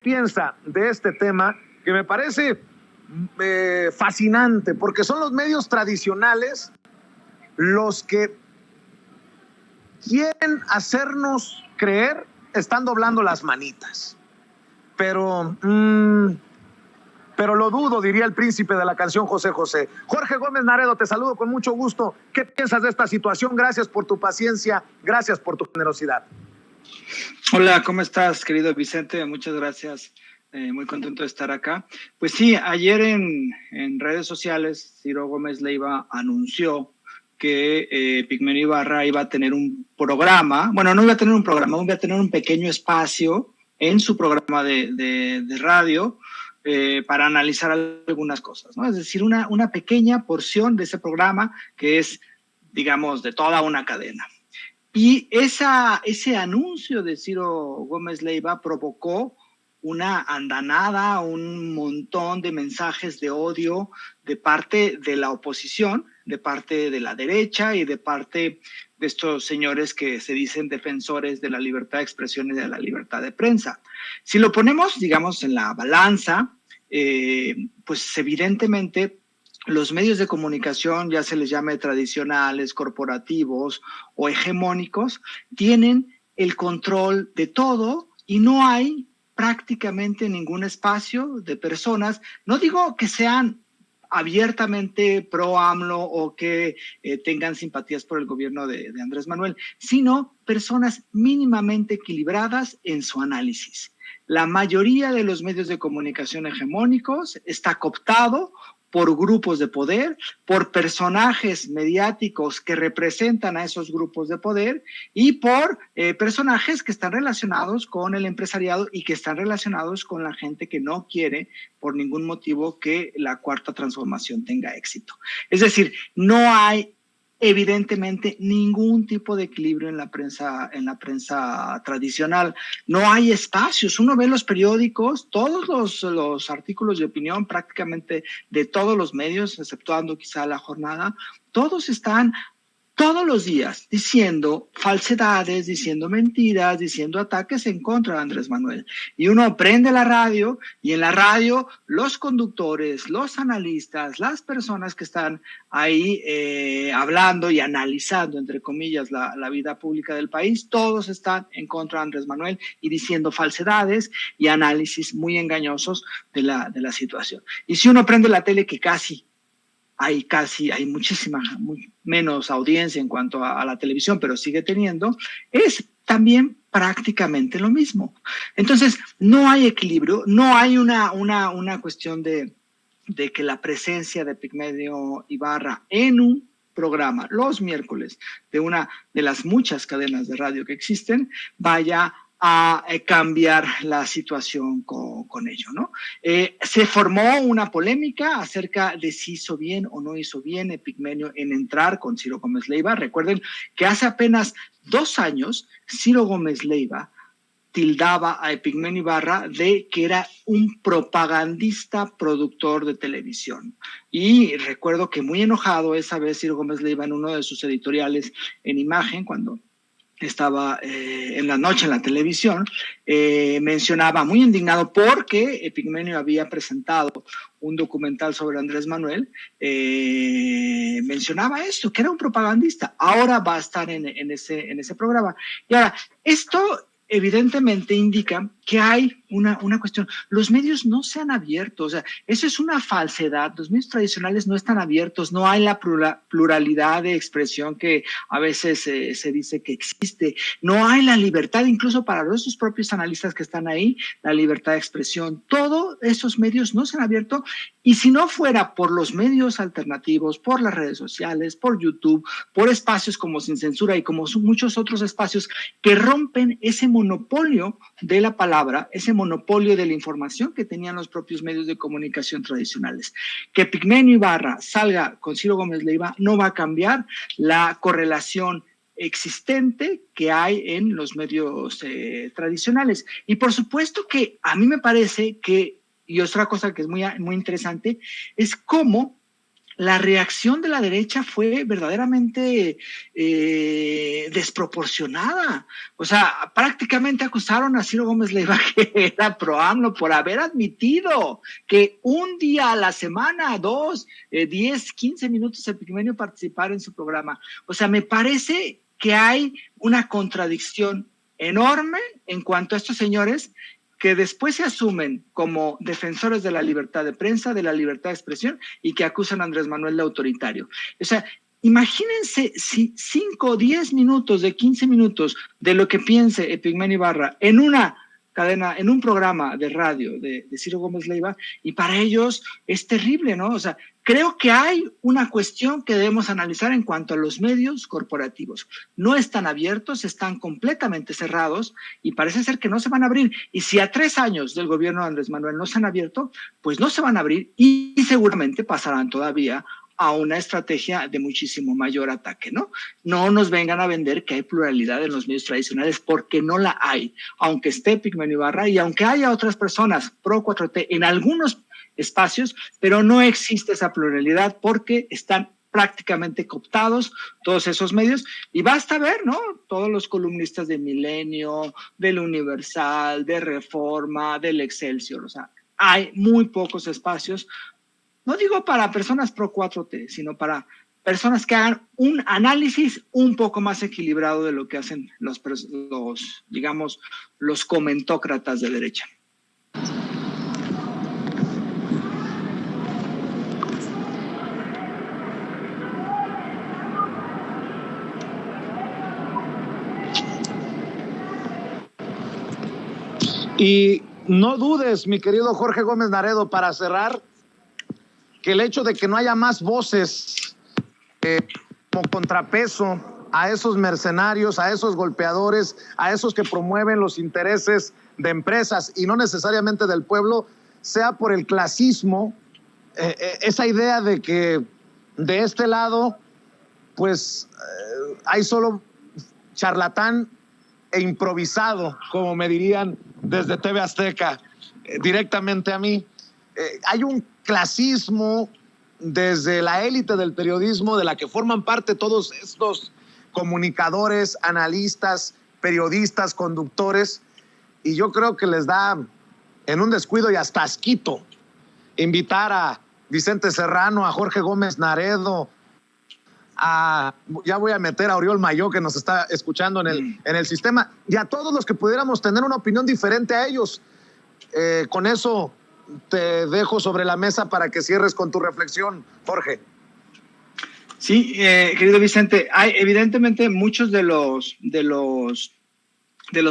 piensa de este tema que me parece fascinante, porque son los medios tradicionales los que quieren hacernos creer, están doblando las manitas. Pero lo dudo, diría el príncipe de la canción José José. Jorge Gómez Naredo, te saludo con mucho gusto. ¿Qué piensas de esta situación? Gracias por tu paciencia, gracias por tu generosidad. Hola, ¿cómo estás, querido Vicente? Muchas gracias. Muy contento de estar acá. Pues sí, ayer en redes sociales, Ciro Gómez Leiva anunció que Pigmenio Ibarra iba a tener un programa, bueno, no iba a tener un programa, iba a tener un pequeño espacio en su programa de radio para analizar algunas cosas, ¿no? Es decir, una pequeña porción de ese programa que es, digamos, de toda una cadena. Y ese anuncio de Ciro Gómez Leiva provocó una andanada, un montón de mensajes de odio de parte de la oposición, de parte de la derecha y de parte de estos señores que se dicen defensores de la libertad de expresión y de la libertad de prensa. Si lo ponemos, digamos, en la balanza, pues evidentemente los medios de comunicación, ya se les llame tradicionales, corporativos o hegemónicos, tienen el control de todo y no hay prácticamente ningún espacio de personas, no digo que sean abiertamente pro AMLO o que tengan simpatías por el gobierno de Andrés Manuel, sino personas mínimamente equilibradas en su análisis. La mayoría de los medios de comunicación hegemónicos está cooptado por grupos de poder, por personajes mediáticos que representan a esos grupos de poder y por personajes que están relacionados con el empresariado y que están relacionados con la gente que no quiere por ningún motivo que la cuarta transformación tenga éxito. Es decir, no hay evidentemente ningún tipo de equilibrio en la prensa tradicional. No hay espacios. Uno ve los periódicos, todos los artículos de opinión prácticamente de todos los medios, exceptuando quizá La Jornada, todos están todos los días diciendo falsedades, diciendo mentiras, diciendo ataques en contra de Andrés Manuel. Y uno prende la radio y en la radio los conductores, los analistas, las personas que están ahí hablando y analizando, entre comillas, la vida pública del país, todos están en contra de Andrés Manuel y diciendo falsedades y análisis muy engañosos de la situación. Y si uno prende la tele, que hay muchísima menos audiencia en cuanto a la televisión, pero sigue teniendo, es también prácticamente lo mismo. Entonces, no hay equilibrio, no hay una cuestión de que la presencia de Pigmenio Ibarra en un programa los miércoles de una de las muchas cadenas de radio que existen vaya a cambiar la situación con ello, ¿no? Se formó una polémica acerca de si hizo bien o no hizo bien Epigmenio en entrar con Ciro Gómez Leiva. Recuerden que hace apenas 2 años Ciro Gómez Leiva tildaba a Epigmenio Ibarra de que era un propagandista productor de televisión. Y recuerdo que muy enojado esa vez Ciro Gómez Leiva en uno de sus editoriales en Imagen, cuando estaba en la noche en la televisión, mencionaba muy indignado porque Epigmenio había presentado un documental sobre Andrés Manuel, mencionaba esto, que era un propagandista. Ahora va a estar en ese programa. Y ahora, esto evidentemente indica que hay una cuestión. Los medios no se han abierto, o sea, eso es una falsedad. Los medios tradicionales no están abiertos, no hay la pluralidad de expresión que a veces se dice que existe, no hay la libertad, incluso para esos propios analistas que están ahí, la libertad de expresión. Todos esos medios no se han abierto, y si no fuera por los medios alternativos, por las redes sociales, por YouTube, por espacios como Sin Censura y como muchos otros espacios que rompen ese monopolio de la palabra, ese monopolio de la información que tenían los propios medios de comunicación tradicionales. Que Epigmenio Ibarra salga con Ciro Gómez Leiva no va a cambiar la correlación existente que hay en los medios tradicionales. Y por supuesto que a mí me parece que, y otra cosa que es muy, muy interesante, es cómo la reacción de la derecha fue verdaderamente desproporcionada. O sea, prácticamente acusaron a Ciro Gómez Leiva, que era pro AMLO, por haber admitido que un día a la semana, 2, 10, 15 minutos Epigmenio participara en su programa. O sea, me parece que hay una contradicción enorme en cuanto a estos señores que después se asumen como defensores de la libertad de prensa, de la libertad de expresión, y que acusan a Andrés Manuel de autoritario. O sea, imagínense si 5, 10 minutos, de 15 minutos de lo que piense Epigmenio Ibarra en una cadena, en un programa de radio de Ciro Gómez Leiva, y para ellos es terrible, ¿no? O sea, creo que hay una cuestión que debemos analizar en cuanto a los medios corporativos. No están abiertos, están completamente cerrados y parece ser que no se van a abrir. Y si a 3 años del gobierno de Andrés Manuel no se han abierto, pues no se van a abrir y seguramente pasarán todavía a una estrategia de muchísimo mayor ataque, ¿no? No nos vengan a vender que hay pluralidad en los medios tradicionales, porque no la hay. Aunque esté Epigmenio Ibarra y aunque haya otras personas pro 4T en algunos espacios, pero no existe esa pluralidad porque están prácticamente cooptados todos esos medios, y basta ver, ¿no? Todos los columnistas de Milenio, del Universal, de Reforma, del Excelsior, o sea, hay muy pocos espacios, no digo para personas pro 4T, sino para personas que hagan un análisis un poco más equilibrado de lo que hacen los digamos, los comentócratas de derecha. Y no dudes, mi querido Jorge Gómez Naredo, para cerrar, que el hecho de que no haya más voces como contrapeso a esos mercenarios, a esos golpeadores, a esos que promueven los intereses de empresas y no necesariamente del pueblo, sea por el clasismo, esa idea de que de este lado, pues hay solo charlatán e improvisado, como me dirían desde TV Azteca, directamente a mí. Hay un clasismo desde la élite del periodismo, de la que forman parte todos estos comunicadores, analistas, periodistas, conductores, y yo creo que les da en un descuido y hasta asquito invitar a Vicente Serrano, a Jorge Gómez Naredo, ya voy a meter a Oriol Mayó, que nos está escuchando en el sistema, y a todos los que pudiéramos tener una opinión diferente a ellos. Con eso te dejo sobre la mesa para que cierres con tu reflexión, Jorge. Sí, querido Vicente, hay evidentemente muchos de los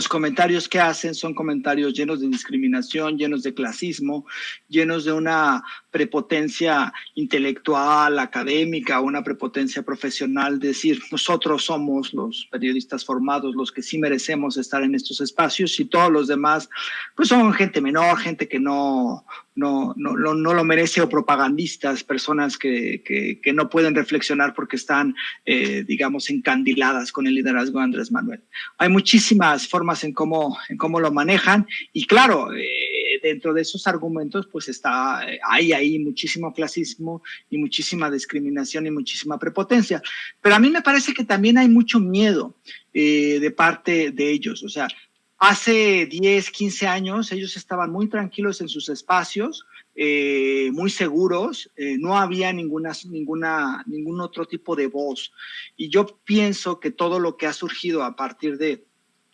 comentarios que hacen son comentarios llenos de discriminación, llenos de clasismo, llenos de una prepotencia intelectual, académica, una prepotencia profesional, decir, nosotros somos los periodistas formados, los que sí merecemos estar en estos espacios, y todos los demás pues son gente menor, gente que no lo merece, o propagandistas, personas que no pueden reflexionar porque están, digamos, encandiladas con el liderazgo de Andrés Manuel. Hay muchísimas formas en cómo lo manejan, y claro, dentro de esos argumentos pues hay ahí muchísimo clasismo y muchísima discriminación y muchísima prepotencia, pero a mí me parece que también hay mucho miedo de parte de ellos. O sea, hace 10, 15 años ellos estaban muy tranquilos en sus espacios, muy seguros, no había ningún otro tipo de voz, y yo pienso que todo lo que ha surgido a partir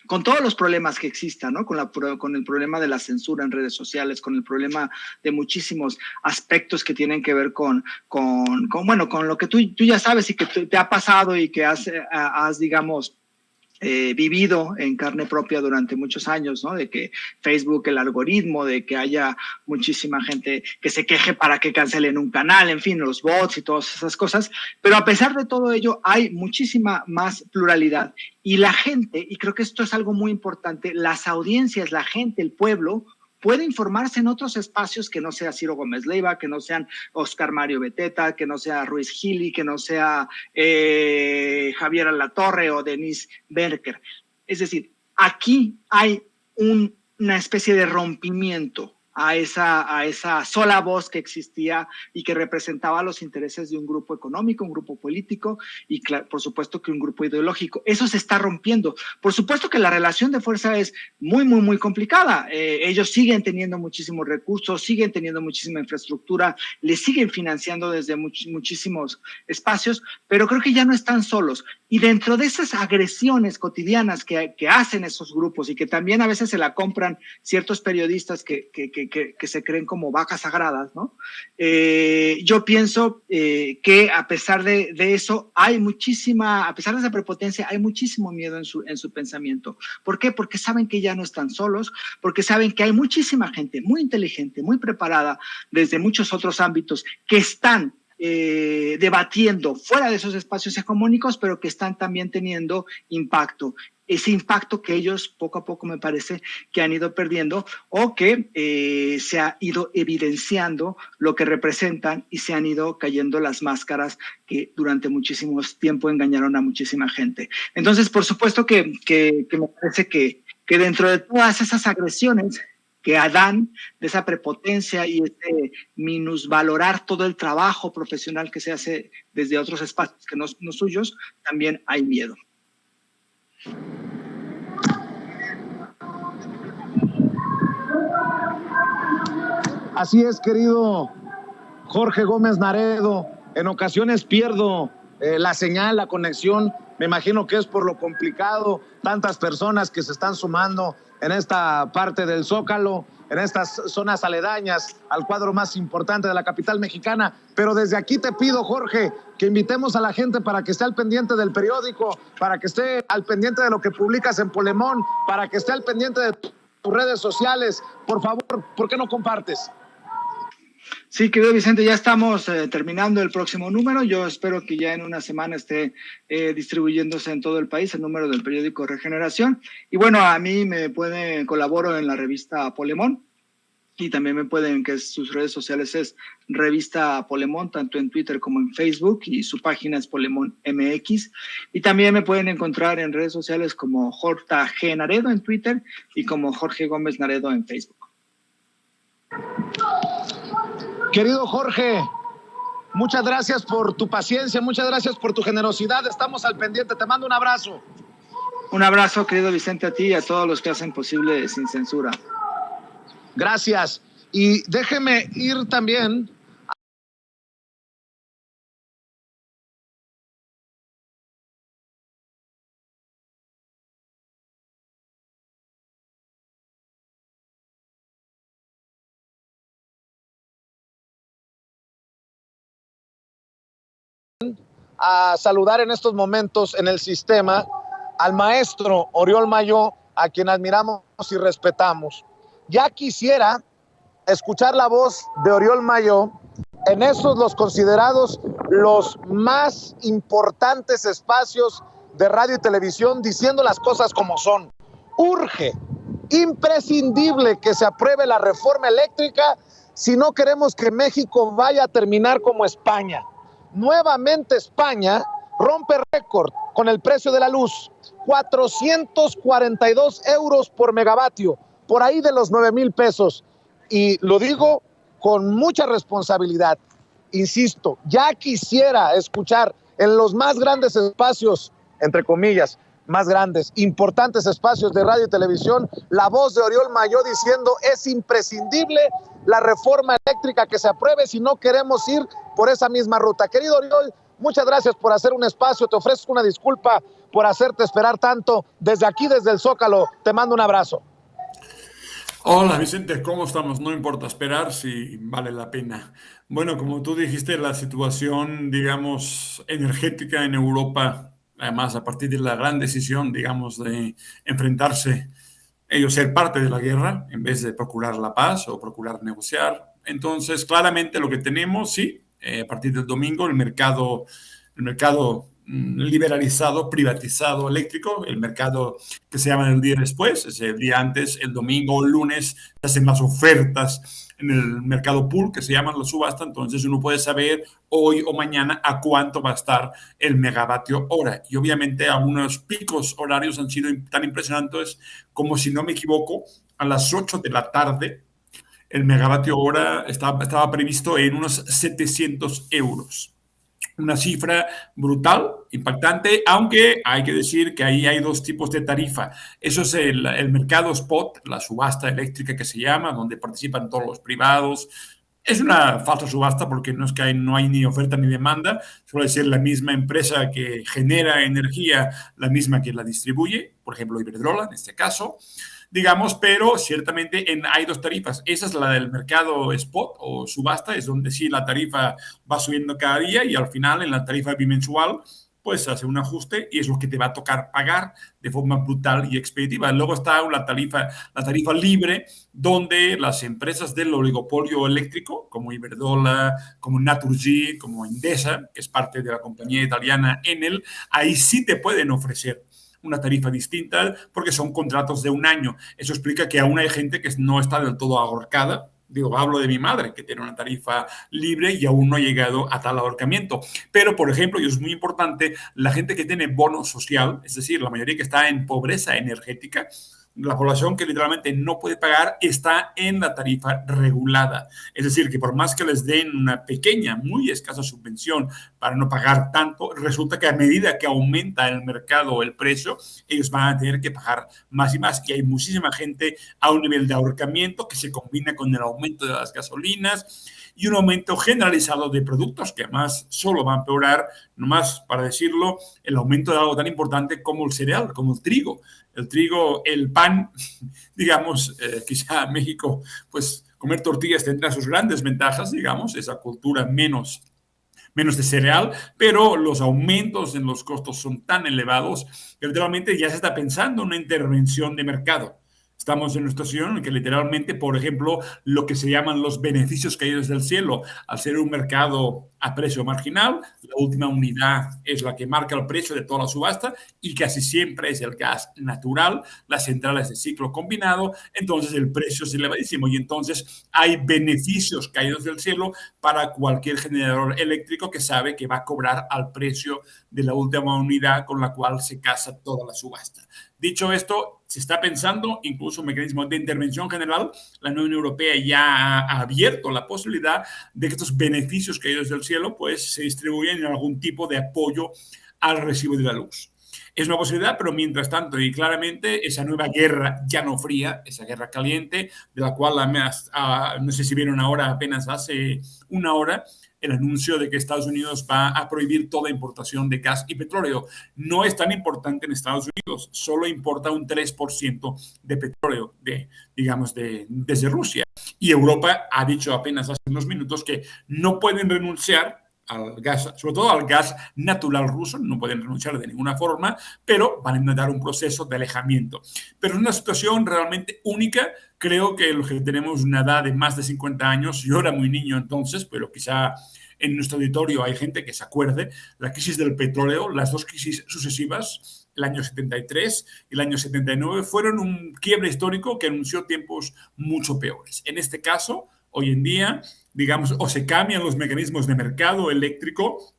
con todos los problemas que existan, ¿no? Con el problema de la censura en redes sociales, con el problema de muchísimos aspectos que tienen que ver con lo que tú ya sabes y que te ha pasado y que has digamos, vivido en carne propia durante muchos años, ¿no? De que Facebook, el algoritmo, de que haya muchísima gente que se queje para que cancelen un canal, en fin, los bots y todas esas cosas. Pero a pesar de todo ello, hay muchísima más pluralidad. Y la gente, y creo que esto es algo muy importante, las audiencias, la gente, el pueblo, puede informarse en otros espacios que no sea Ciro Gómez Leiva, que no sean Oscar Mario Beteta, que no sea Ruiz Gili, que no sea Javier Alatorre o Denise Berker. Es decir, aquí hay una especie de rompimiento a esa sola voz que existía y que representaba los intereses de un grupo económico, un grupo político y, por supuesto, que un grupo ideológico. Eso se está rompiendo. Por supuesto que la relación de fuerza es muy, muy, muy complicada. Ellos siguen teniendo muchísimos recursos, siguen teniendo muchísima infraestructura, les siguen financiando desde muchísimos espacios, pero creo que ya no están solos. Y dentro de esas agresiones cotidianas que hacen esos grupos y que también a veces se la compran ciertos periodistas que se creen como vacas sagradas, ¿no? Yo pienso que a pesar de eso, a pesar de esa prepotencia, hay muchísimo miedo en su pensamiento. ¿Por qué? Porque saben que ya no están solos, porque saben que hay muchísima gente muy inteligente, muy preparada desde muchos otros ámbitos que están debatiendo fuera de esos espacios hegemónicos, pero que están también teniendo impacto. Ese impacto que ellos poco a poco me parece que han ido perdiendo o que se ha ido evidenciando lo que representan y se han ido cayendo las máscaras que durante muchísimo tiempo engañaron a muchísima gente. Entonces, por supuesto que me parece que dentro de todas esas agresiones que dan de esa prepotencia y ese minusvalorar todo el trabajo profesional que se hace desde otros espacios que no suyos, también hay miedo. Así es, querido Jorge Gómez Naredo. En ocasiones pierdo la señal, la conexión. Me imagino que es por lo complicado, tantas personas que se están sumando en esta parte del Zócalo, en estas zonas aledañas al cuadro más importante de la capital mexicana. Pero desde aquí te pido, Jorge, que invitemos a la gente para que esté al pendiente del periódico, para que esté al pendiente de lo que publicas en Polemón, para que esté al pendiente de tus redes sociales. Por favor, ¿por qué no compartes? Sí, querido Vicente, ya estamos terminando el próximo número. Yo espero que ya en una semana esté distribuyéndose en todo el país el número del periódico Regeneración. Y bueno, a mí colaboro en la revista Polemón y también me pueden, que sus redes sociales es Revista Polemón, tanto en Twitter como en Facebook, y su página es Polemón MX. Y también me pueden encontrar en redes sociales como JG Naredo en Twitter y como Jorge Gómez Naredo en Facebook. Querido Jorge, muchas gracias por tu paciencia, muchas gracias por tu generosidad. Estamos al pendiente. Te mando un abrazo. Un abrazo, querido Vicente, a ti y a todos los que hacen posible Sin Censura. Gracias. Y déjeme ir también a saludar en estos momentos en el sistema al maestro Oriol Mayó, a quien admiramos y respetamos. Ya quisiera escuchar la voz de Oriol Mayó en esos los considerados los más importantes espacios de radio y televisión, diciendo las cosas como son. Urge, imprescindible que se apruebe la reforma eléctrica si no queremos que México vaya a terminar como España. Nuevamente España rompe récord con el precio de la luz, 442 euros por megavatio, por ahí de los 9,000 pesos. Y lo digo con mucha responsabilidad. Insisto, ya quisiera escuchar en los más grandes espacios, entre comillas, más grandes, importantes espacios de radio y televisión, la voz de Oriol Mayó diciendo es imprescindible la reforma eléctrica que se apruebe si no queremos ir por esa misma ruta. Querido Oriol, muchas gracias por hacer un espacio, te ofrezco una disculpa por hacerte esperar tanto. Desde aquí, desde el Zócalo, te mando un abrazo. Hola Vicente, ¿cómo estamos? No importa esperar si vale la pena. Bueno, como tú dijiste, la situación, digamos, energética en Europa, además a partir de la gran decisión, digamos, de enfrentarse, ellos ser parte de la guerra en vez de procurar la paz o procurar negociar. Entonces, claramente lo que tenemos, sí, a partir del domingo, el mercado liberalizado, privatizado eléctrico, el mercado que se llama el día después, es el día antes, el domingo o el lunes, se hacen las ofertas en el mercado pool, que se llaman la subasta, entonces uno puede saber hoy o mañana a cuánto va a estar el megavatio hora. Y obviamente algunos picos horarios han sido tan impresionantes como, si no me equivoco, a las 8 de la tarde, el megavatio hora estaba previsto en unos 700 euros. Una cifra brutal, impactante, aunque hay que decir que ahí hay dos tipos de tarifa. Eso es el mercado spot, la subasta eléctrica que se llama, donde participan todos los privados. Es una falsa subasta porque no es que no hay ni oferta ni demanda, suele ser la misma empresa que genera energía, la misma que la distribuye, por ejemplo Iberdrola en este caso, digamos, pero ciertamente hay dos tarifas. Esa es la del mercado spot o subasta, es donde sí la tarifa va subiendo cada día y al final en la tarifa bimensual pues hace un ajuste y es lo que te va a tocar pagar de forma brutal y expeditiva. Luego está la tarifa libre, donde las empresas del oligopolio eléctrico, como Iberdrola, como Naturgy, como Endesa, que es parte de la compañía italiana Enel, ahí sí te pueden ofrecer una tarifa distinta porque son contratos de un año. Eso explica que aún hay gente que no está del todo ahorcada. Digo, hablo de mi madre, que tiene una tarifa libre y aún no ha llegado a tal ahorcamiento. Pero, por ejemplo, y es muy importante, la gente que tiene bono social, es decir, la mayoría que está en pobreza energética, la población que literalmente no puede pagar está en la tarifa regulada. Es decir, que por más que les den una pequeña, muy escasa subvención para no pagar tanto, resulta que a medida que aumenta el mercado o el precio, ellos van a tener que pagar más y más. Y hay muchísima gente a un nivel de ahorcamiento que se combina con el aumento de las gasolinas y un aumento generalizado de productos que además solo va a empeorar, nomás para decirlo, el aumento de algo tan importante como el cereal, como el trigo. El trigo, el pan, digamos, quizá en México, pues comer tortillas tendrá sus grandes ventajas, digamos, esa cultura menos de cereal, pero los aumentos en los costos son tan elevados que literalmente ya se está pensando en una intervención de mercado. Estamos en una situación en que literalmente, por ejemplo, lo que se llaman los beneficios caídos del cielo, al ser un mercado a precio marginal, la última unidad es la que marca el precio de toda la subasta y casi siempre es el gas natural, las centrales de ciclo combinado, entonces el precio es elevadísimo y entonces hay beneficios caídos del cielo para cualquier generador eléctrico que sabe que va a cobrar al precio de la última unidad con la cual se casa toda la subasta. Dicho esto, se está pensando incluso un mecanismo de intervención general. La Unión Europea ya ha abierto la posibilidad de que estos beneficios caídos del cielo pues, se distribuyan en algún tipo de apoyo al recibo de la luz. Es una posibilidad, pero mientras tanto, y claramente esa nueva guerra ya no fría, esa guerra caliente, de la cual no sé si vieron ahora, apenas hace una hora, el anuncio de que Estados Unidos va a prohibir toda importación de gas y petróleo. No es tan importante en Estados Unidos, solo importa un 3% de petróleo, desde Rusia. Y Europa ha dicho apenas hace unos minutos que no pueden renunciar al gas, sobre todo al gas natural ruso, no pueden renunciar de ninguna forma, pero van a intentar un proceso de alejamiento. Pero es una situación realmente única. Creo que los que tenemos una edad de más de 50 años, yo era muy niño entonces, pero quizá en nuestro auditorio hay gente que se acuerde, la crisis del petróleo, las dos crisis sucesivas, el año 73 y el año 79, fueron un quiebre histórico que anunció tiempos mucho peores. En este caso, hoy en día, digamos, o se cambian los mecanismos de mercado eléctrico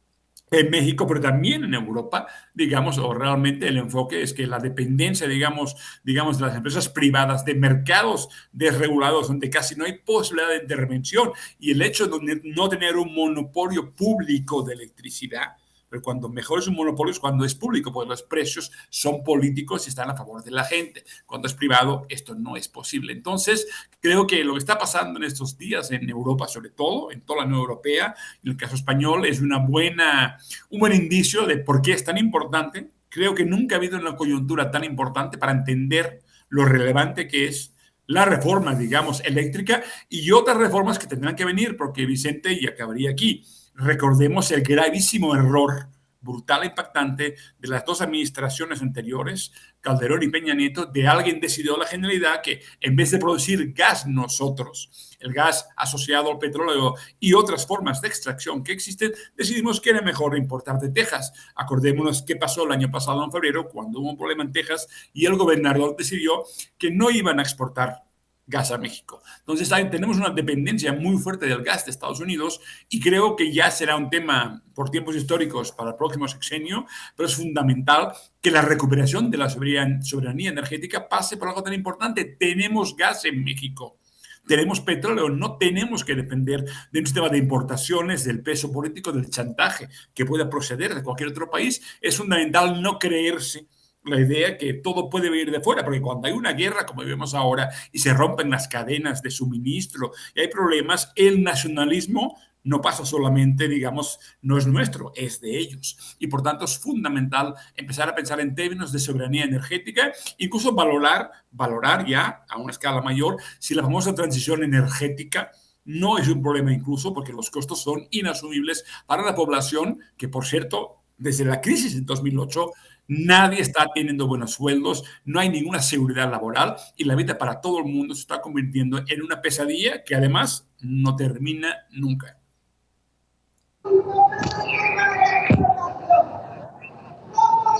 en México, pero también en Europa, digamos, o realmente el enfoque es que la dependencia, digamos, de las empresas privadas, de mercados desregulados, donde casi no hay posibilidad de intervención, y el hecho de no tener un monopolio público de electricidad, pero cuando mejor es un monopolio es cuando es público, porque los precios son políticos y están a favor de la gente. Cuando es privado, esto no es posible. Entonces, creo que lo que está pasando en estos días en Europa, sobre todo, en toda la Unión Europea, en el caso español, es un buen indicio de por qué es tan importante. Creo que nunca ha habido una coyuntura tan importante para entender lo relevante que es la reforma, digamos, eléctrica y otras reformas que tendrán que venir, porque Vicente, y acabaría aquí, recordemos el gravísimo error brutal e impactante de las dos administraciones anteriores, Calderón y Peña Nieto, de alguien decidió la Generalidad que en vez de producir gas nosotros, el gas asociado al petróleo y otras formas de extracción que existen, decidimos que era mejor importar de Texas. Acordémonos qué pasó el año pasado en febrero cuando hubo un problema en Texas y el gobernador decidió que no iban a exportar gas a México. Entonces tenemos una dependencia muy fuerte del gas de Estados Unidos y creo que ya será un tema por tiempos históricos para el próximo sexenio, pero es fundamental que la recuperación de la soberanía energética pase por algo tan importante. Tenemos gas en México. Tenemos petróleo, no tenemos que depender de un sistema de importaciones, del peso político, del chantaje que pueda proceder de cualquier otro país. Es fundamental no creerse la idea que todo puede venir de fuera, porque cuando hay una guerra, como vemos ahora, y se rompen las cadenas de suministro y hay problemas, el nacionalismo no pasa solamente, digamos, no es nuestro, es de ellos. Y por tanto es fundamental empezar a pensar en términos de soberanía energética, incluso valorar ya a una escala mayor si la famosa transición energética no es un problema incluso porque los costos son inasumibles para la población, que por cierto, desde la crisis en 2008, nadie está teniendo buenos sueldos, no hay ninguna seguridad laboral y la vida para todo el mundo se está convirtiendo en una pesadilla que además no termina nunca.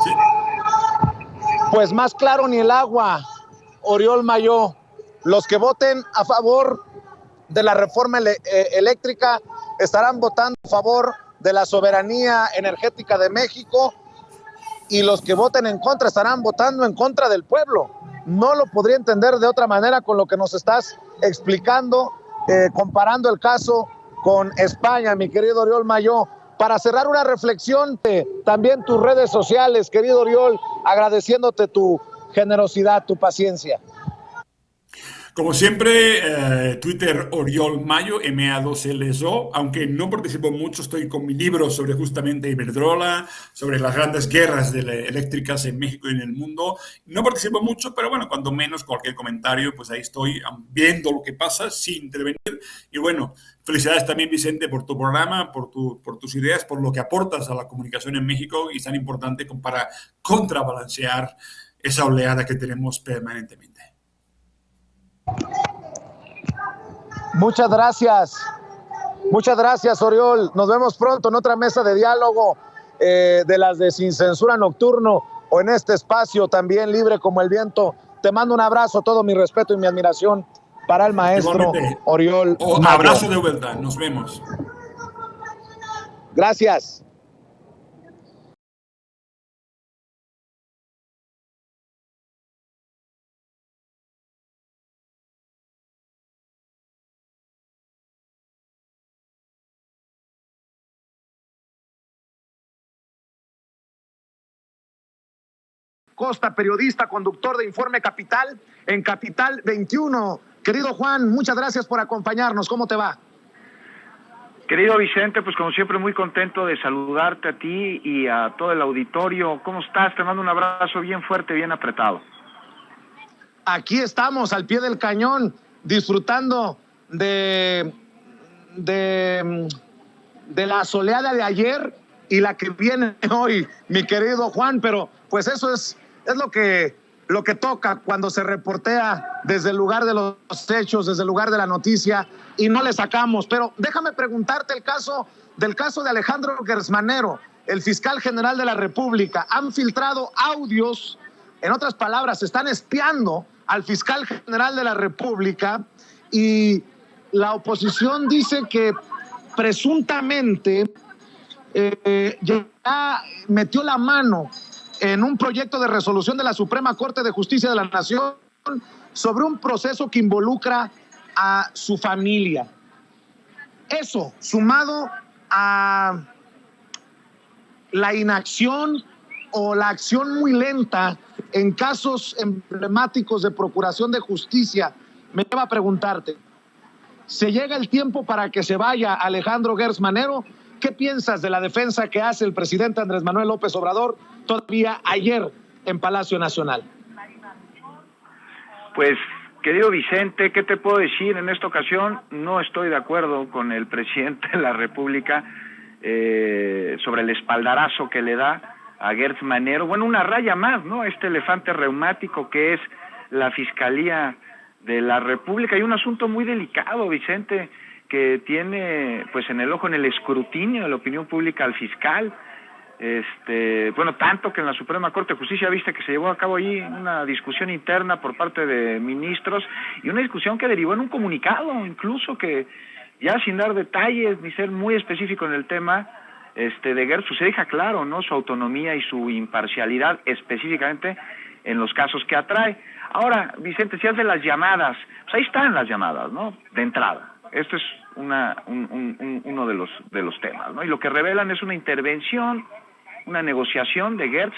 Sí. Pues más claro ni el agua, Oriol Mayó. Los que voten a favor de la reforma eléctrica estarán votando a favor de la soberanía energética de México, y los que voten en contra estarán votando en contra del pueblo. No lo podría entender de otra manera con lo que nos estás explicando, comparando el caso con España, mi querido Oriol Mayó. Para cerrar, una reflexión, también tus redes sociales, querido Oriol, agradeciéndote tu generosidad, tu paciencia. Como siempre, Twitter Oriol Mayo, MA2LSO, aunque no participo mucho, estoy con mi libro sobre justamente Iberdrola, sobre las grandes guerras eléctricas en México y en el mundo. No participo mucho, pero bueno, cuando menos cualquier comentario, pues ahí estoy viendo lo que pasa sin intervenir. Y bueno, felicidades también, Vicente, por tu programa, por tus ideas, por lo que aportas a la comunicación en México y es tan importante para contrabalancear esa oleada que tenemos permanentemente. Muchas gracias, Oriol. Nos vemos pronto en otra mesa de diálogo, de las de Sin Censura Nocturno, o en este espacio también libre como el viento. Te mando un abrazo, todo mi respeto y mi admiración para el maestro Igualmente, Oriol un Mayo. abrazo de vuelta, nos vemos. Gracias. Costa, periodista, conductor de Informe Capital en Capital 21. Querido Juan, muchas gracias por acompañarnos. ¿Cómo te va? Querido Vicente, pues como siempre muy contento de saludarte a ti y a todo el auditorio. ¿Cómo estás? Te mando un abrazo bien fuerte, bien apretado. Aquí estamos, al pie del cañón, disfrutando de la soleada de ayer y la que viene hoy, mi querido Juan, pero pues eso es lo que toca cuando se reportea desde el lugar de los hechos, desde el lugar de la noticia, y no le sacamos. Pero déjame preguntarte el caso de Alejandro Gersmanero, el fiscal general de la República. Han filtrado audios, en otras palabras, están espiando al fiscal general de la República, y la oposición dice que presuntamente ya metió la mano en un proyecto de resolución de la Suprema Corte de Justicia de la Nación sobre un proceso que involucra a su familia. Eso, sumado a la inacción o la acción muy lenta en casos emblemáticos de procuración de justicia, me lleva a preguntarte, ¿se llega el tiempo para que se vaya Alejandro Gersmanero? ¿Qué piensas de la defensa que hace el presidente Andrés Manuel López Obrador todavía ayer en Palacio Nacional? Pues, querido Vicente, ¿qué te puedo decir? En esta ocasión no estoy de acuerdo con el presidente de la República sobre el espaldarazo que le da a Gersmanero. Bueno, una raya más, ¿no? Este elefante reumático que es la Fiscalía de la República. Hay un asunto muy delicado, Vicente, que tiene pues en el ojo, en el escrutinio de la opinión pública al fiscal. Bueno, tanto que en la Suprema Corte de Justicia viste que se llevó a cabo ahí una discusión interna por parte de ministros y una discusión que derivó en un comunicado, incluso que ya sin dar detalles ni ser muy específico en el tema de Gertz, se deja claro, ¿no?, su autonomía y su imparcialidad, específicamente en los casos que atrae. Ahora, Vicente, si hace las llamadas, pues ahí están las llamadas, ¿no? De entrada. Esto es uno de los temas, ¿no? Y lo que revelan es una intervención, una negociación de Gertz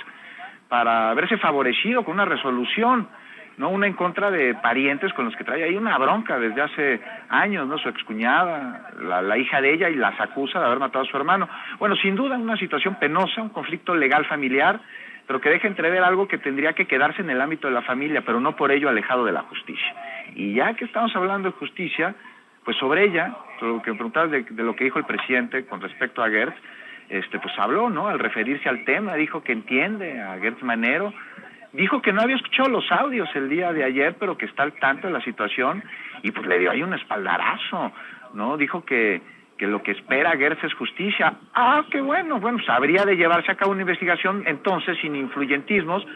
para verse favorecido con una resolución, ¿no? Una en contra de parientes con los que trae ahí una bronca desde hace años, ¿no? Su excuñada, la hija de ella, y las acusa de haber matado a su hermano. Bueno, sin duda una situación penosa, un conflicto legal familiar, pero que deja entrever algo que tendría que quedarse en el ámbito de la familia, pero no por ello alejado de la justicia. Y ya que estamos hablando de justicia, pues sobre ella, sobre lo que preguntabas de lo que dijo el presidente con respecto a Gertz, pues habló, ¿no? Al referirse al tema, dijo que entiende a Gertz Manero, dijo que no había escuchado los audios el día de ayer, pero que está al tanto de la situación, y pues le dio ahí un espaldarazo, ¿no? Dijo que lo que espera Gertz es justicia. Qué bueno, pues habría de llevarse a cabo una investigación entonces sin influyentismos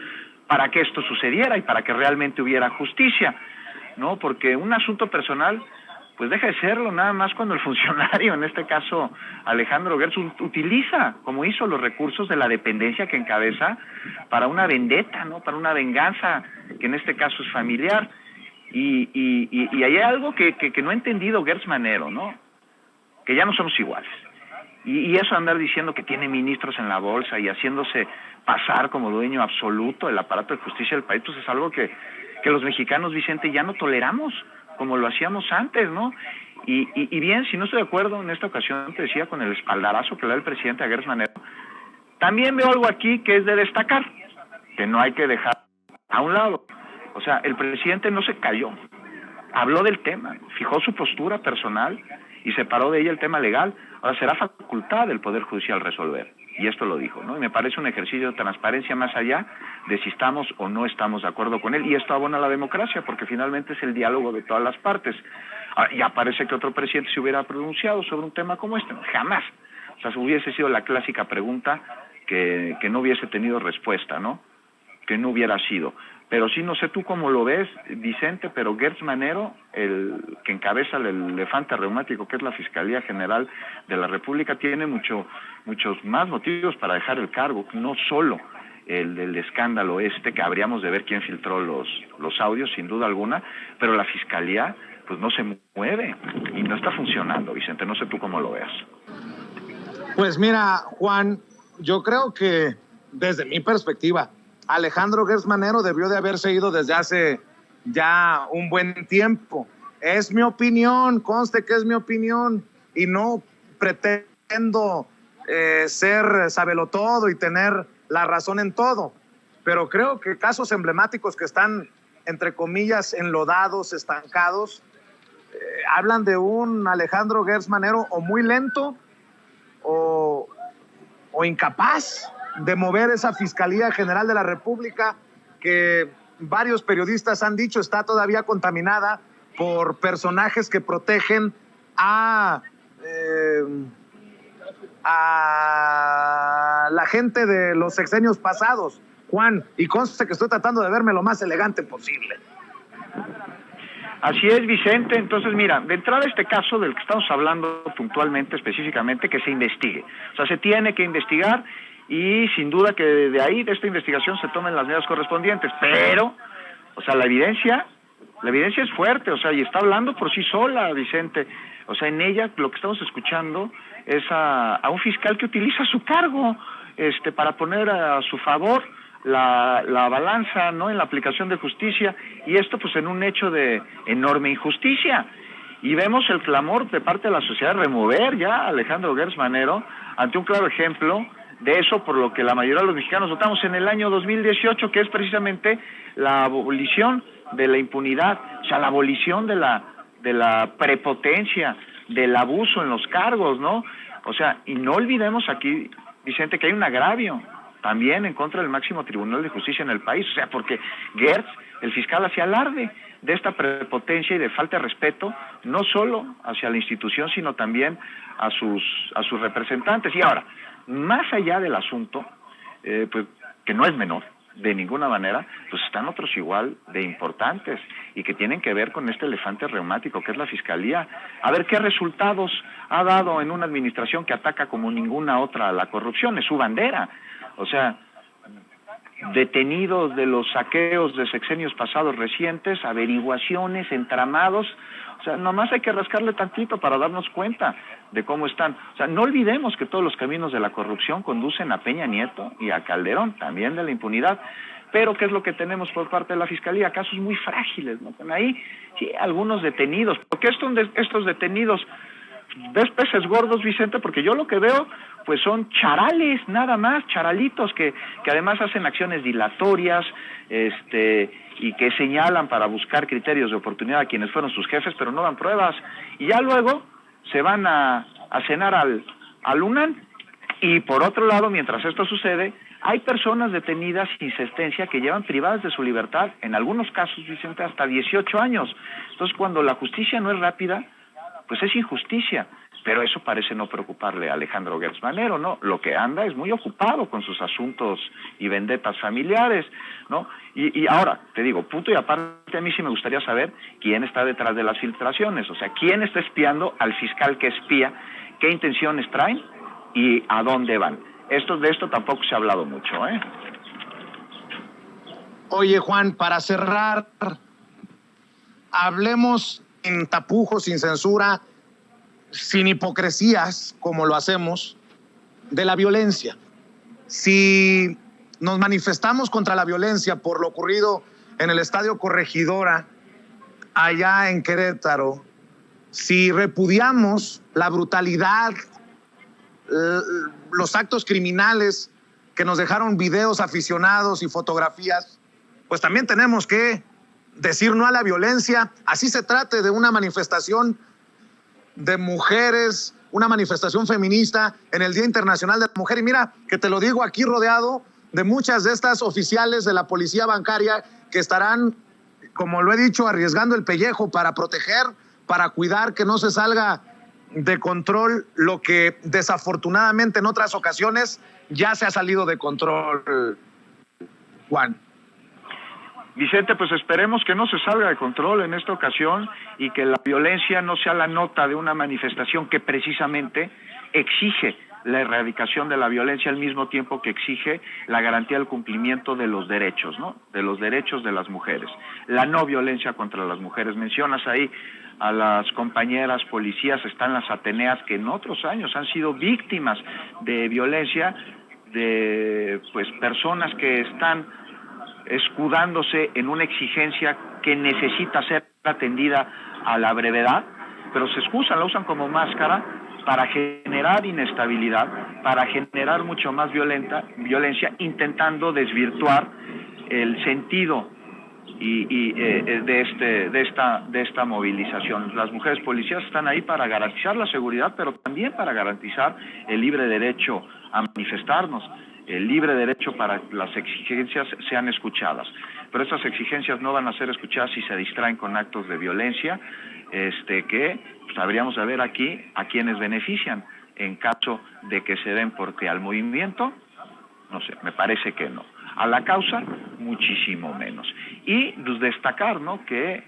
para que esto sucediera y para que realmente hubiera justicia, ¿no? Porque un asunto personal pues deja de serlo nada más cuando el funcionario, en este caso Alejandro Gertz, utiliza, como hizo, los recursos de la dependencia que encabeza para una vendetta, ¿no? Para una venganza, que en este caso es familiar. Y hay algo que no ha entendido Gertz Manero, ¿no? Que ya no somos iguales. Y eso andar diciendo que tiene ministros en la bolsa y haciéndose pasar como dueño absoluto del aparato de justicia del país, pues es algo que los mexicanos, Vicente, ya no toleramos como lo hacíamos antes, ¿no? Y bien, si no estoy de acuerdo en esta ocasión, te decía, con el espaldarazo que le da el presidente a Gertz Manero, también veo algo aquí que es de destacar, que no hay que dejar a un lado. O sea, el presidente no se cayó, habló del tema, fijó su postura personal y separó de ella el tema legal. Ahora será facultad del Poder Judicial resolver, y esto lo dijo, ¿no? Y me parece un ejercicio de transparencia más allá de si estamos o no estamos de acuerdo con él, y esto abona la democracia, porque finalmente es el diálogo de todas las partes. Ya parece que otro presidente se hubiera pronunciado sobre un tema como este, jamás. O sea, hubiese sido la clásica pregunta que no hubiese tenido respuesta, ¿no? Que no hubiera sido. Pero sí, no sé tú cómo lo ves, Vicente, pero Gertz Manero, el que encabeza el elefante reumático, que es la Fiscalía General de la República, tiene muchos más motivos para dejar el cargo, no solo el del escándalo que habríamos de ver quién filtró los audios, sin duda alguna, pero la Fiscalía pues no se mueve y no está funcionando, Vicente, no sé tú cómo lo veas. Pues mira, Juan, yo creo que desde mi perspectiva, Alejandro Gertz Manero debió de haberse ido desde hace ya un buen tiempo. Es mi opinión, conste que es mi opinión, y no pretendo ser sabelotodo y tener la razón en todo, pero creo que casos emblemáticos que están, entre comillas, enlodados, estancados, hablan de un Alejandro Gertz Manero o muy lento o incapaz de mover esa Fiscalía General de la República, que varios periodistas han dicho está todavía contaminada por personajes que protegen a la gente de los sexenios pasados, Juan, y conste que estoy tratando de verme lo más elegante posible. Así es, Vicente. Entonces, mira, de entrada este caso del que estamos hablando puntualmente, específicamente, que se investigue. O sea, se tiene que investigar, y sin duda que de ahí, de esta investigación, se tomen las medidas correspondientes. Pero, o sea, la evidencia es fuerte, o sea, y está hablando por sí sola, Vicente. O sea, en ella lo que estamos escuchando es a un fiscal que utiliza su cargo para poner a su favor la balanza, ¿no?, en la aplicación de justicia, y esto pues en un hecho de enorme injusticia. Y vemos el clamor de parte de la sociedad de remover ya a Alejandro Gertz Manero ante un claro ejemplo de eso por lo que la mayoría de los mexicanos votamos en el año 2018, que es precisamente la abolición de la impunidad, o sea, la abolición de la prepotencia, del abuso en los cargos, ¿no? O sea, y no olvidemos aquí, Vicente, que hay un agravio también en contra del máximo tribunal de justicia en el país, o sea, porque Gertz, el fiscal, hacía alarde de esta prepotencia y de falta de respeto, no solo hacia la institución, sino también a sus representantes. Y ahora, más allá del asunto, pues que no es menor, de ninguna manera, pues están otros igual de importantes y que tienen que ver con este elefante reumático que es la Fiscalía. A ver qué resultados ha dado en una administración que ataca como ninguna otra a la corrupción, es su bandera. O sea, detenidos de los saqueos de sexenios pasados recientes, averiguaciones, entramados. O sea, nomás hay que rascarle tantito para darnos cuenta de cómo están. O sea, no olvidemos que todos los caminos de la corrupción conducen a Peña Nieto y a Calderón, también de la impunidad. Pero, ¿qué es lo que tenemos por parte de la Fiscalía? Casos muy frágiles, ¿no? Con ahí, sí, algunos detenidos. ¿Por qué estos detenidos? ¿Ves peces gordos, Vicente? Porque yo lo que veo, pues son charales, nada más, charalitos, que además hacen acciones dilatorias, y que señalan para buscar criterios de oportunidad a quienes fueron sus jefes, pero no dan pruebas. Y ya luego se van a cenar al UNAM. Y por otro lado, mientras esto sucede, hay personas detenidas sin sentencia que llevan privadas de su libertad, en algunos casos, Vicente, hasta 18 años. Entonces, cuando la justicia no es rápida, pues es injusticia. Pero eso parece no preocuparle a Alejandro Gertz Manero, ¿no? Lo que anda es muy ocupado con sus asuntos y vendetas familiares, ¿no? Y ahora, te digo, punto y aparte, a mí sí me gustaría saber quién está detrás de las filtraciones, o sea, quién está espiando al fiscal que espía, qué intenciones traen y a dónde van. De esto tampoco se ha hablado mucho, ¿eh? Oye, Juan, para cerrar, hablemos sin tapujos, sin censura, sin hipocresías, como lo hacemos, de la violencia. Si nos manifestamos contra la violencia por lo ocurrido en el Estadio Corregidora, allá en Querétaro, si repudiamos la brutalidad, los actos criminales que nos dejaron videos aficionados y fotografías, pues también tenemos que decir no a la violencia, así se trate de una manifestación de mujeres, una manifestación feminista en el Día Internacional de la Mujer. Y mira, que te lo digo aquí rodeado de muchas de estas oficiales de la policía bancaria que estarán, como lo he dicho, arriesgando el pellejo para proteger, para cuidar que no se salga de control lo que desafortunadamente en otras ocasiones ya se ha salido de control, Juan. Vicente, pues esperemos que no se salga de control en esta ocasión y que la violencia no sea la nota de una manifestación que precisamente exige la erradicación de la violencia al mismo tiempo que exige la garantía del cumplimiento de los derechos, ¿no? De los derechos de las mujeres. La no violencia contra las mujeres. Mencionas ahí a las compañeras policías, están las Ateneas que en otros años han sido víctimas de violencia de pues personas que están escudándose en una exigencia que necesita ser atendida a la brevedad, pero se excusan, la usan como máscara para generar inestabilidad, para generar mucho más violencia, intentando desvirtuar el sentido de esta movilización. Las mujeres policías están ahí para garantizar la seguridad, pero también para garantizar el libre derecho a manifestarnos, el libre derecho para que las exigencias sean escuchadas. Pero estas exigencias no van a ser escuchadas si se distraen con actos de violencia, que pues, habríamos de ver aquí a quienes benefician en caso de que se den, porque al movimiento, no sé, me parece que no. A la causa, muchísimo menos. Y pues, destacar, ¿no?, que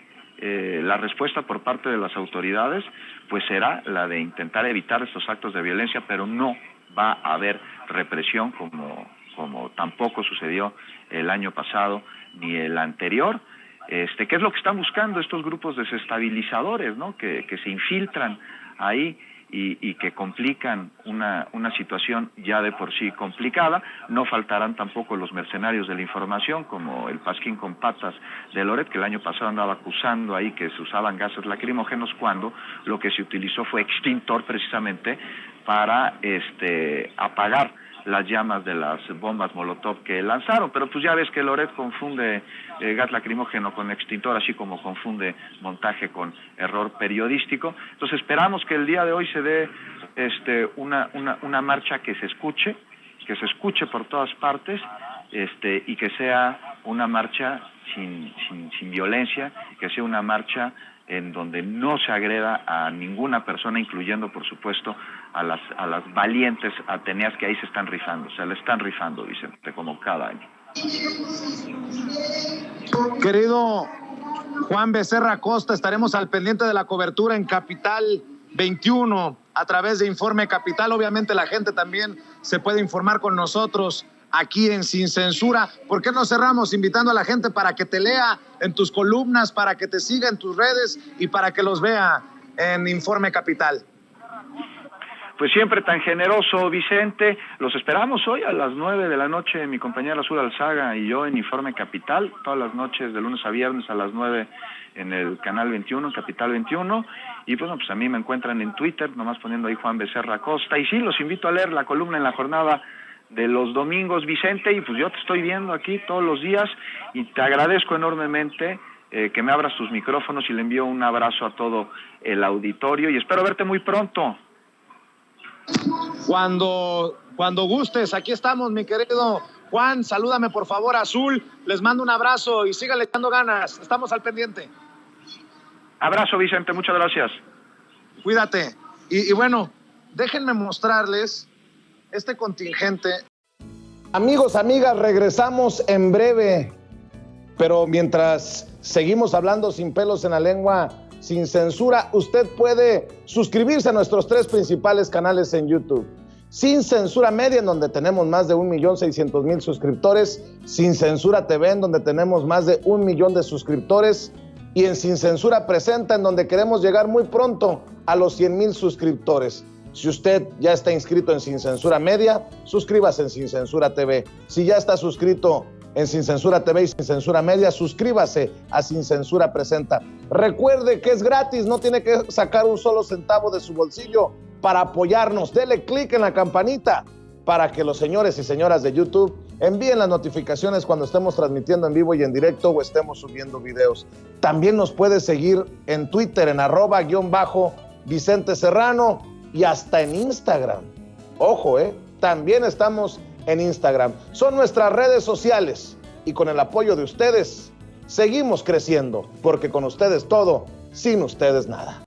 la respuesta por parte de las autoridades pues será la de intentar evitar estos actos de violencia, pero no va a haber represión como tampoco sucedió el año pasado ni el anterior. ¿Qué es lo que están buscando estos grupos desestabilizadores, ¿no?, que se infiltran ahí y que complican una situación ya de por sí complicada? No faltarán tampoco los mercenarios de la información, como el Pasquín con patas de Loret, que el año pasado andaba acusando ahí que se usaban gases lacrimógenos, cuando lo que se utilizó fue extintor precisamente para apagar las llamas de las bombas Molotov que lanzaron. Pero pues ya ves que Loret confunde gas lacrimógeno con extintor, así como confunde montaje con error periodístico. Entonces esperamos que el día de hoy se dé una marcha que se escuche por todas partes, y que sea una marcha sin violencia, que sea una marcha en donde no se agreda a ninguna persona, incluyendo, por supuesto, a las valientes Ateneas que ahí se están rifando, Vicente, como cada año. Querido Juan Becerra Costa, estaremos al pendiente de la cobertura en Capital 21 a través de Informe Capital. Obviamente la gente también se puede informar con nosotros aquí en Sin Censura. ¿Por qué no cerramos invitando a la gente para que te lea en tus columnas, para que te siga en tus redes y para que los vea en Informe Capital? Pues siempre tan generoso, Vicente. Los esperamos hoy a las 9 de la noche, mi compañera Azul Alzaga y yo en Informe Capital, todas las noches de lunes a viernes a las 9 en el canal 21, Capital 21. Y bueno, pues a mí me encuentran en Twitter, nomás poniendo ahí Juan Becerra Costa. Y sí, los invito a leer la columna en la jornada de los domingos, Vicente, y pues yo te estoy viendo aquí todos los días y te agradezco enormemente que me abras tus micrófonos y le envío un abrazo a todo el auditorio y espero verte muy pronto. Cuando gustes, aquí estamos, mi querido Juan. Salúdame por favor a Azul, les mando un abrazo y síganle echando ganas, estamos al pendiente. Abrazo, Vicente, muchas gracias. Cuídate. Y bueno, déjenme mostrarles este contingente. Amigos, amigas, regresamos en breve, pero mientras seguimos hablando sin pelos en la lengua, sin censura, usted puede suscribirse a nuestros 3 principales canales en YouTube. Sin Censura Media, en donde tenemos más de 1.600.000 suscriptores, Sin Censura TV, en donde tenemos más de 1 millón de suscriptores, y en Sin Censura Presenta, en donde queremos llegar muy pronto a los 100,000 suscriptores. Si usted ya está inscrito en Sin Censura Media, suscríbase en Sin Censura TV. Si ya está suscrito en Sin Censura TV y Sin Censura Media, suscríbase a Sin Censura Presenta. Recuerde que es gratis, no tiene que sacar un solo centavo de su bolsillo para apoyarnos. Dele clic en la campanita para que los señores y señoras de YouTube envíen las notificaciones cuando estemos transmitiendo en vivo y en directo o estemos subiendo videos. También nos puede seguir en Twitter en @Vicente Serrano y hasta en Instagram. Ojo, también estamos en Instagram. Son nuestras redes sociales y con el apoyo de ustedes seguimos creciendo, porque con ustedes todo, sin ustedes nada.